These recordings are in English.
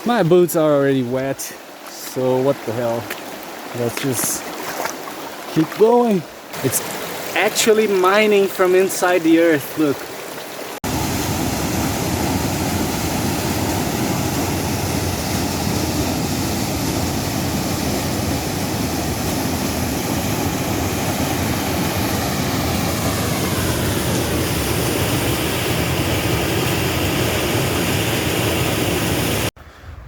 My boots are already wet, so what the hell. Let's just keep going. It's actually mining from inside the earth, look.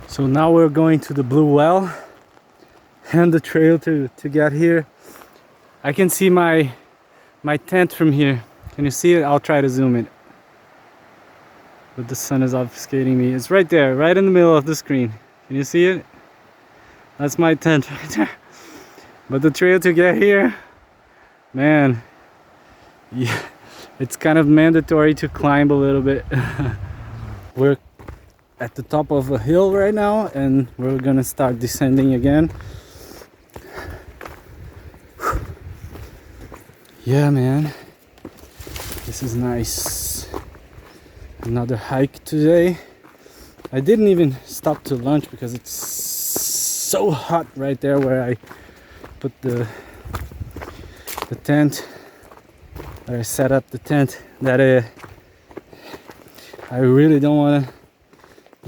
So now we're going to the blue well and the trail to get here. I can see my tent from here. Can you see it? I'll try to zoom it. But the sun is obfuscating me. It's right there, right in the middle of the screen. Can you see it? That's my tent right there. But the trail to get here, man, yeah, it's kind of mandatory to climb a little bit. We're at the top of a hill right now and we're gonna start descending again. Yeah, man, this is nice. Another hike today. I didn't even stop to lunch because it's so hot right there where I put the tent, where I set up the tent, that I really don't want to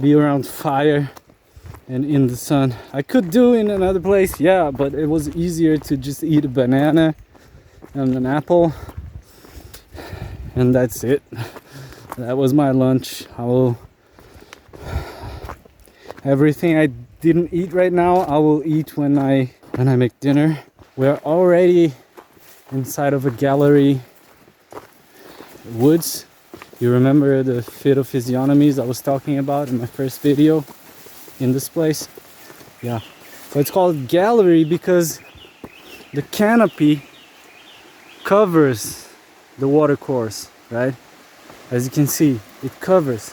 be around fire and in the sun. I could do in another place, yeah, but it was easier to just eat a banana and an apple, and that's it. That was my lunch. Everything I didn't eat right now, I will eat when I make dinner. We're already inside of a gallery woods. You remember the phytophysiognomies I was talking about in my first video in this place? Yeah. So it's called gallery because the canopy covers the water course, right? As you can see, it covers.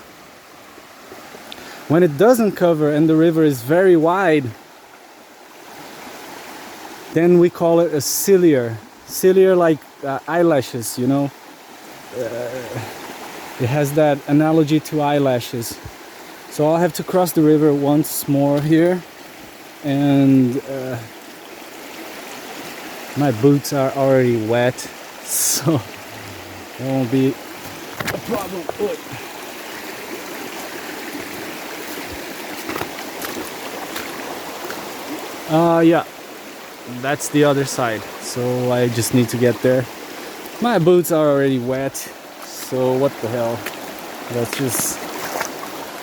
When it doesn't cover and the river is very wide, then we call it a ciliar. Ciliar, like eyelashes, you know? It has that analogy to eyelashes. So I'll have to cross the river once more here, and my boots are already wet, so that won't be a problem. Yeah, that's the other side, so I just need to get there. My boots are already wet, so what the hell. Let's just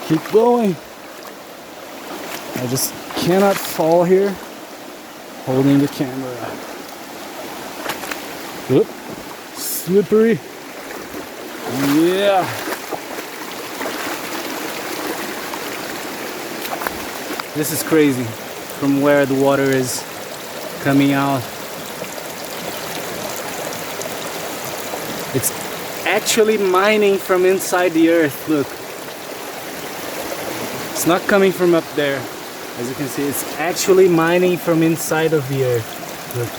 keep going. I just cannot fall here holding the camera. Oop, slippery. Yeah. This is crazy from where the water is coming out. It's actually mining from inside the earth, look. It's not coming from up there. As you can see, it's actually mining from inside of the earth. Look.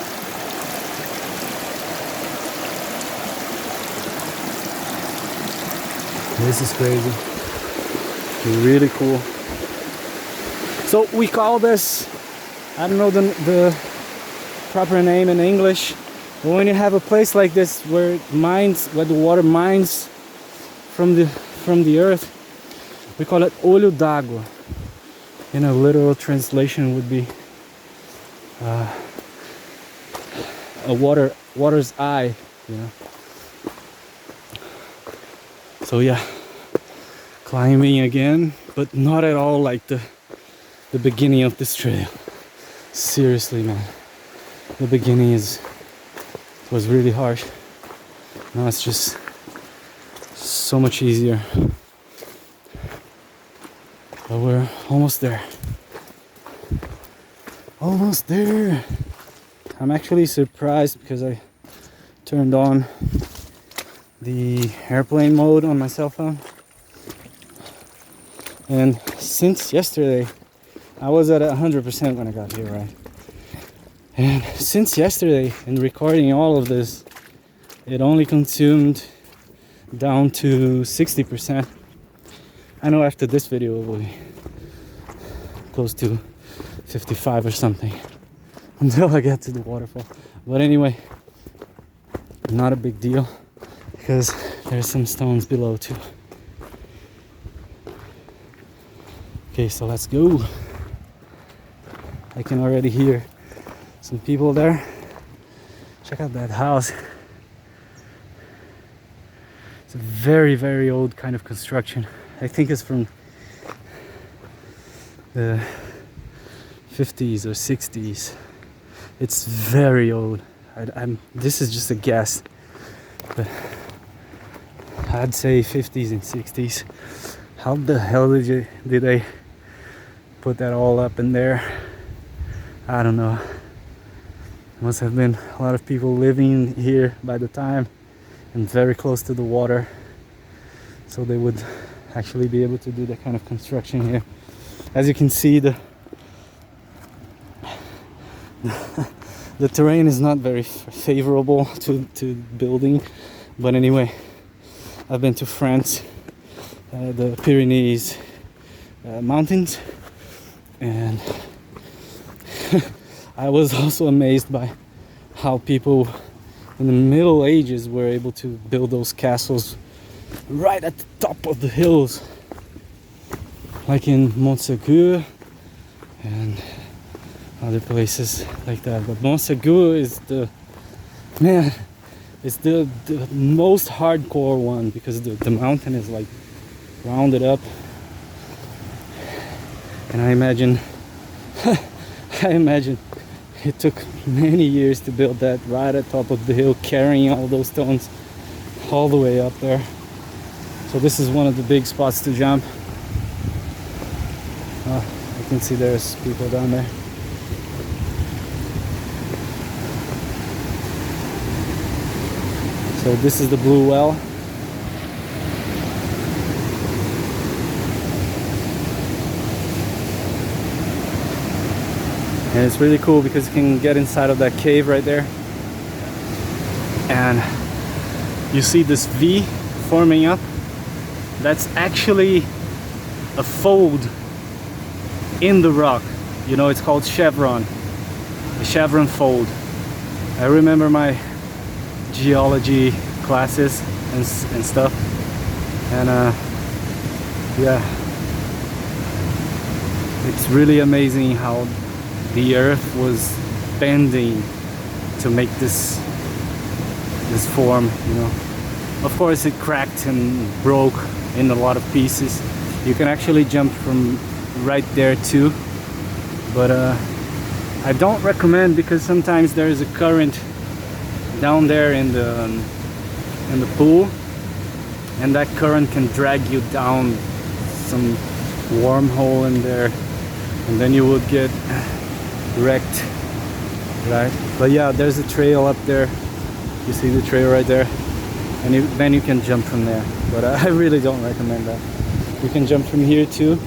This is crazy. It's really cool. So we call this, I don't know the proper name in English, but when you have a place like this where it mines, where the water mines from the earth, we call it olho d'água. In a literal translation would be a water's eye, you know. So yeah, climbing again, but not at all like the beginning of this trail. Seriously, man, the beginning was really harsh. Now it's just so much easier. But we're almost there. Almost there. I'm actually surprised because I turned on the airplane mode on my cell phone. And since yesterday, I was at 100% when I got here, right? And since yesterday, in recording all of this, it only consumed down to 60%. I know after this video it will be close to 55 or something until I get to the waterfall. But anyway, not a big deal because there's some stones below too. Okay, so let's go. I can already hear some people there. Check out that house. It's a very, very old kind of construction. I think it's from the 50s or 60s. It's very old. This is just a guess, but I'd say 50s and 60s. How the hell did they put that all up in there? I don't know. Must have been a lot of people living here by the time and very close to the water, so they would actually be able to do that kind of construction here. As you can see, the terrain is not very favorable to building, but anyway, I've been to France, the Pyrenees mountains, and I was also amazed by how people in the Middle Ages were able to build those castles right at the top of the hills, like in Montsegur and other places like that. But Montsegur is the most hardcore one because the mountain is like rounded up, and I imagine it took many years to build that right at top of the hill, carrying all those stones all the way up there. So this is one of the big spots to jump. I can see there's people down there. So this is the Blue Well. And it's really cool because you can get inside of that cave right there. And you see this V forming up. That's actually a fold in the rock. You know, it's called chevron. The chevron fold. I remember my geology classes and stuff. And yeah, it's really amazing how the earth was bending to make this form, you know. Of course it cracked and broke in a lot of pieces. You can actually jump from right there too, but I don't recommend because sometimes there is a current down there in the pool, and that current can drag you down some wormhole in there, and then you would get wrecked, right? But yeah, there's a trail up there. You see the trail right there, and then you can jump from there. But I really don't recommend that. You can jump from here too.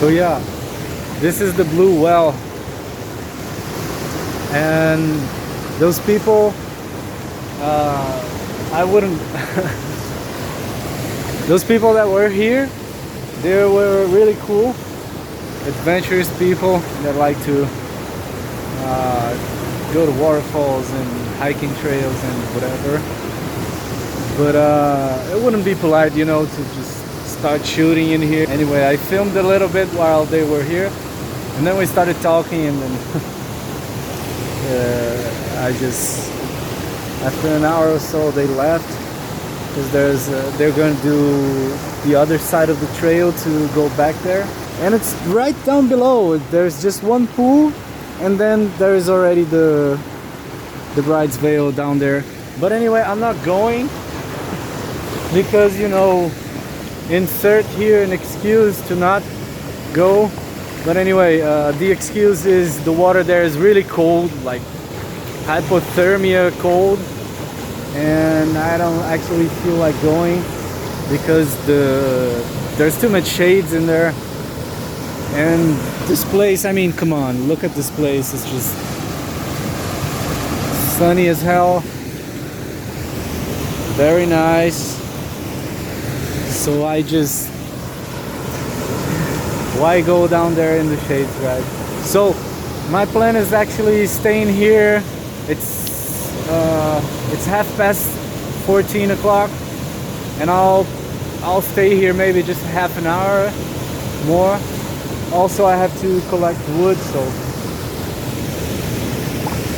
So yeah, this is the blue well, and those people, I wouldn't those people that were here, they were really cool, adventurous people that like to go to waterfalls and hiking trails and whatever. But it wouldn't be polite, you know, to just start shooting in here. Anyway, I filmed a little bit while they were here, and then we started talking, and then I just, after an hour or so, they left because they're going to do the other side of the trail to go back there, and it's right down below. There's just one pool, and then there is already the bride's veil down there. But anyway, I'm not going because, you know, insert here an excuse to not go. But anyway, the excuse is the water there is really cold, like hypothermia cold, and I don't actually feel like going because there's too much shades in there. And this place, I mean, come on, look at this place. It's just sunny as hell, very nice. So I just, why go down there in the shades, right? So my plan is actually staying here. It's 14 o'clock, and I'll stay here maybe just half an hour more. Also, I have to collect wood, so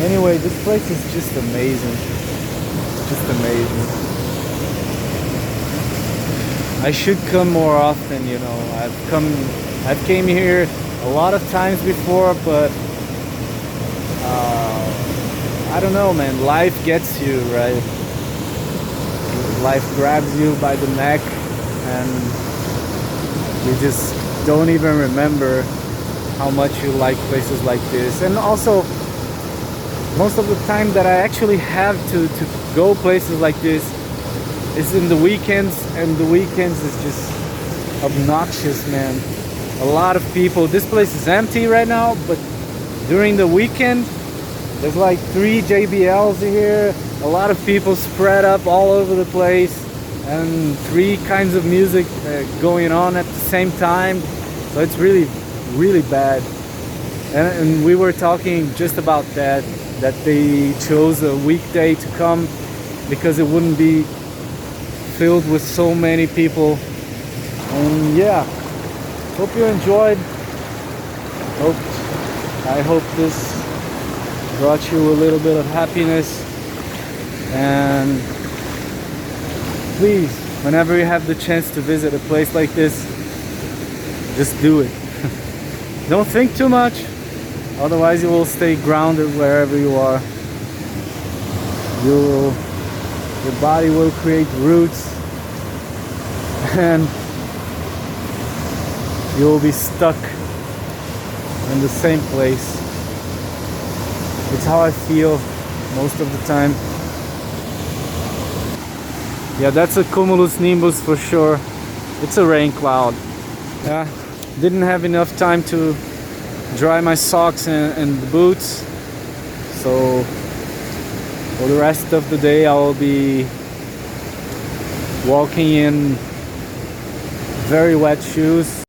anyway, this place is just amazing. Just amazing. I should come more often, you know. I've came here a lot of times before, but I don't know, man. Life gets you, right? Life grabs you by the neck, and you just don't even remember how much you like places like this. And also, most of the time that I actually have to go places like this is in the weekends, and the weekends is just obnoxious, man. A lot of people. This place is empty right now, but during the weekend there's like 3 JBLs here, a lot of people spread up all over the place, and 3 kinds of music going on at the same time. So it's really, really bad. And we were talking just about that they chose a weekday to come because it wouldn't be filled with so many people. And yeah, hope you enjoyed. I hope this brought you a little bit of happiness. And please, whenever you have the chance to visit a place like this, just do it. Don't think too much, otherwise you will stay grounded wherever you are. Your body will create roots, and you will be stuck in the same place. It's how I feel most of the time. Yeah, that's a cumulus nimbus for sure. It's a rain cloud. Yeah, didn't have enough time to dry my socks and the boots, so for the rest of the day I will be walking in very wet shoes.